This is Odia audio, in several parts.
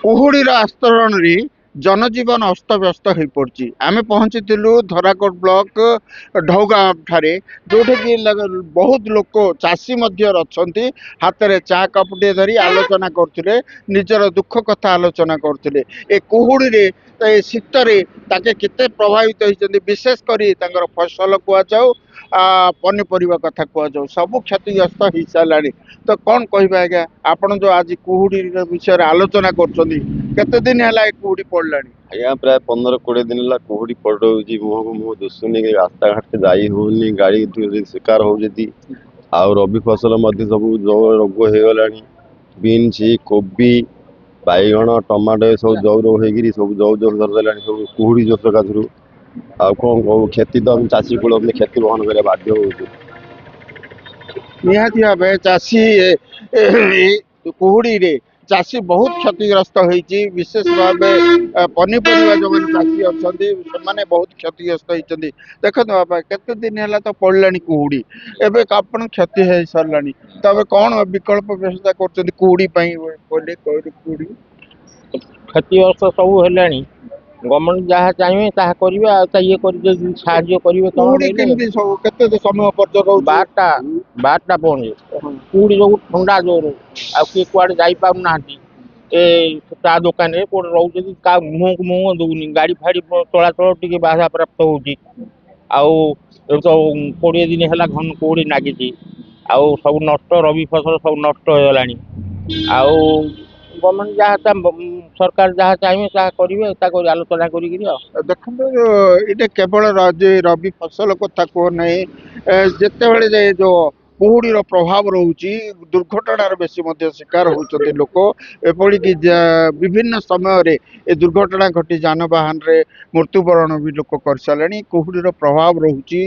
କୁହୁଡିର ଆସ୍ତରଣରେ ଜନଜୀବନ ଅସ୍ତବ୍ୟସ୍ତ ହୋଇପଡ଼ିଛି। ଆମେ ପହଞ୍ଚିଥିଲୁ ଧରାକୋଟ ବ୍ଲକ ଢୌଗାଁ ଠାରେ, ଯୋଉଠିକି ବହୁତ ଲୋକ ଚାଷୀ ମଧ୍ୟ ଅଛନ୍ତି। ହାତରେ ଚା କପଟିଏ ଧରି ଆଲୋଚନା କରୁଥିଲେ, ନିଜର ଦୁଃଖ କଥା ଆଲୋଚନା କରୁଥିଲେ। ଏ କୁହୁଡିରେ ଏ ଶୀତରେ ତାକେ କେତେ ପ୍ରଭାବିତ ହେଇଛନ୍ତି, ବିଶେଷ କରି ତାଙ୍କର ଫସଲ କୁହାଯାଉ ପନିପରିବା କଥା କୁହାଯାଉ, ସବୁ କ୍ଷତିଗ୍ରସ୍ତ ହେଇସାରିଲାଣି। ତ କଣ କହିବା ଆଜ୍ଞା, ଆପଣ ଯୋଉ ଆଜି କୁହୁଡି ବିଷୟରେ ଆଲୋଚନା କରୁଛନ୍ତି, କେତେ ଦିନ ହେଲା ଏ କୁହୁଡି ପଡିଲାଣି? ଆଜ୍ଞା ପ୍ରାୟ 15-20 ଦିନ ହେଲା କୁହୁଡି ପଡୁଛି, ମୁହଁକୁ ମୁହଁ ଦୁଶୁନି, ରାସ୍ତାଘାଟରେ ଯାଇ ହଉନି, ଗାଡି ଶିକାର ହଉଛନ୍ତି। ଆଉ ରବି ଫସଲ ମଧ୍ୟ ସବୁ ଜଉ ରୋଗ ହେଇଗଲାଣି। ବିନ୍ସ, କୋବି, ବାଇଗଣ, ଟମାଟୋ ସବୁ ଜଉ ରୋଗ ହେଇକିରି ସବୁ ଜଉ ଧରିଦେଲାଣି ସବୁ କୁହୁଡି ଜୋଷ କାଥରୁ। ଆଉ କଣ କହୁ, କ୍ଷତି ତ ଆମେ ଚାଷୀ କୂଳ କ୍ଷତି ବହନ କରିବା ବାଧ୍ୟ ହଉଛୁ। ନିହାତି ଭାବେ ଚାଷୀ କୁହୁଡିରେ ଚାଷୀ ବହୁତ କ୍ଷତିଗ୍ରସ୍ତ ହେଇଛି। ବିଶେଷ ଭାବେ ପନିପରିବା ଯୋଉମାନେ ଚାଷୀ ଅଛନ୍ତି ସେମାନେ ବହୁତ କ୍ଷତିଗ୍ରସ୍ତ ହେଇଛନ୍ତି। ଦେଖନ୍ତୁ ବାପା, କେତେ ଦିନ ହେଲା ତ ପଡିଲାଣି କୁହୁଡି, ଏବେ ଆପଣ କ୍ଷତି ହେଇସାରିଲାଣି। ତବେ କଣ ବିକଳ୍ପ ବ୍ୟବସ୍ଥା କରୁଛନ୍ତି କୁହୁଡି ପାଇଁ? କୁହୁଡି କ୍ଷତିଗ୍ରସ୍ତ ସବୁ ହେଲାଣି। ଗଭର୍ଣ୍ଣମେଣ୍ଟ ଯାହା ଚାହିଁବେ ତାହା କରିବେ। ଆଉ ତା ଇଏ କରି ସାହାଯ୍ୟ କରିବେ କଣ କୁହୁଡି କହିଲେ, କେମିତି ସବୁ କେତେ ସମୟ ପର୍ଯ୍ୟନ୍ତ ରହୁଛି? 12ଟା ପର୍ଯ୍ୟନ୍ତ କୁହୁଡି ଯୋଗୁ ଥଣ୍ଡା ଜୋର, ଆଉ କିଏ କୁଆଡେ ଯାଇପାରୁନାହାନ୍ତି। ଏ ଚା ଦୋକାନରେ କୋଉଠି ରହୁଛନ୍ତି, କାହା ମୁହଁକୁ ମୁହଁ ଦଉନି, ଗାଡି ଫାଡି ଚଳାଚଳ ଟିକେ ବାଧା ପ୍ରାପ୍ତ ହଉଛି। ଆଉ ଏବେ ତ 20 ଦିନ ହେଲା ଘନ କୁହୁଡି ନାଗିଛି। ଆଉ ସବୁ ନଷ୍ଟ, ରବି ଫସଲ ସବୁ ନଷ୍ଟ ହେଇଗଲାଣି। ଆଉ ଗଭର୍ଣ୍ଣମେଣ୍ଟ ସରକାର ଯାହା ଚାହିଁବେ ତାହା କରିବେ, ତାକୁ ଆଲୋଚନା କରିକିରି। ଆଉ ଦେଖନ୍ତୁ, ଏଇଟା କେବଳ ରବି ଫସଲ କଥା କୁହ ନାହିଁ। ଯେତେବେଳେ ଯୋଉ କୁହୁଡିର ପ୍ରଭାବ ରହୁଛି, ଦୁର୍ଘଟଣାର ବେଶୀ ମଧ୍ୟ ଶିକାର ହଉଛନ୍ତି ଲୋକ। ଏପରିକି ବିଭିନ୍ନ ସମୟରେ ଏ ଦୁର୍ଘଟଣା ଘଟି ଯାନବାହନରେ ମୃତ୍ୟୁବରଣ ବି ଲୋକ କରିସାରିଲେଣି। କୁହୁଡିର ପ୍ରଭାବ ରହୁଛି,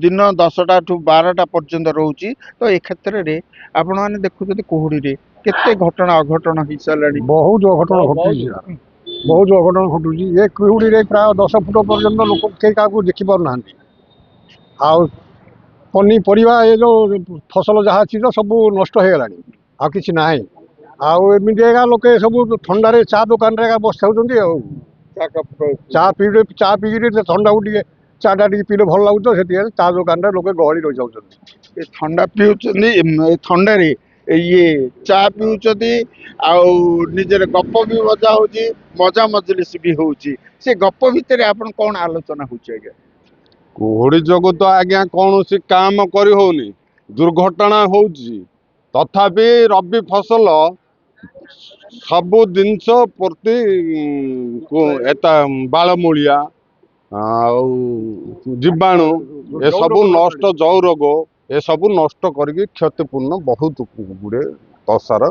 ଦିନ 10ଟା ଠୁ 12ଟା ପର୍ଯ୍ୟନ୍ତ ରହୁଛି। ତ ଏ କ୍ଷେତ୍ରରେ ଆପଣମାନେ ଦେଖୁଛନ୍ତି କୁହୁଡିରେ କେତେ ଘଟଣା ଅଘଟଣ ହେଇସାରିଲାଣି। ବହୁତ ଅଘଟଣ ଘଟୁଛି, ବହୁତ ଅଘଟଣ ଘଟୁଛି। ଏ କୁହୁଡିରେ ପ୍ରାୟ 10 ଫୁଟ ପର୍ଯ୍ୟନ୍ତ ଲୋକ କେହି କାହାକୁ ଦେଖିପାରୁନାହାନ୍ତି। ଆଉ ପନିପରିବା, ଏ ଯୋଉ ଫସଲ ଯାହା ଅଛି ତ ସବୁ ନଷ୍ଟ ହେଇଗଲାଣି, ଆଉ କିଛି ନାହିଁ। ଆଉ ଏମିତି ଏକା ଲୋକେ ସବୁ ଥଣ୍ଡାରେ ଚା ଦୋକାନରେ ଏକା ବସିଥାଉଛନ୍ତି। ଆଉ ଚା ପିଇକିରି ଥଣ୍ଡାକୁ ଟିକେ ଚାଟା ଟିକେ ପିଇଲେ ଭଲ ଲାଗୁଛି, ତ ସେଥିପାଇଁ ଚା ଦୋକାନରେ ଲୋକେ ଗହଳି ରହିଯାଉଛନ୍ତି। ଏ ଥଣ୍ଡା ପିଉଛନ୍ତି, ଏ ଥଣ୍ଡାରେ ଇଏ ଚା ପିଉଛନ୍ତି, ଆଉ ନିଜର ଗପ ବି ମଜା ହଉଛି, ମଜା ମଜଲିସ ବି ହଉଛି। ସେ ଗପ ଭିତରେ ଆପଣ କଣ ଆଲୋଚନା ହଉଛି ଆଜ୍ଞା? କୁହୁଡି ଯୋଗୁ ତ ଆଜ୍ଞା କୌଣସି କାମ କରି ହଉନି, ଦୁର୍ଘଟଣା ହଉଛି। ତଥାପି ରବି ଫସଲ ସବୁ ଜିନିଷ ପ୍ରତି ଏତା ବାଳମୂଳିଆ ଆଉ ଜୀବାଣୁ ଏସବୁ ନଷ୍ଟ, ଜଉ ରୋଗ ଏସବୁ ନଷ୍ଟ କରିକି କ୍ଷତିପୂର୍ଣ୍ଣ ବହୁତ ଗୁଡେ ଦଶାର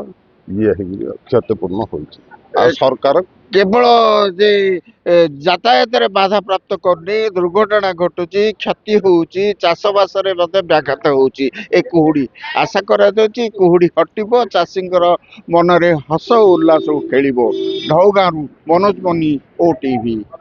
ଇଏ ହେଇକି କ୍ଷତିପୂର୍ଣ୍ଣ ହଉଛି। ଆଉ ସରକାର କେବଳ ଯେ ଯାତାୟାତରେ ବାଧା ପ୍ରାପ୍ତ କରୁନି, ଦୁର୍ଘଟଣା ଘଟୁଛି, କ୍ଷତି ହଉଛି, ଚାଷ ବାସରେ ମଧ୍ୟ ବ୍ୟାଘାତ ହଉଛି ଏ କୁହୁଡି। ଆଶା କରାଯାଉଛି କୁହୁଡି ହଟିବ, ଚାଷୀଙ୍କର ମନରେ ହସ ଓ ଉଲ୍ଲାସ ଖେଳିବ। ଢୌଗାଁରୁ ମନୋଜ ମନି, OTV।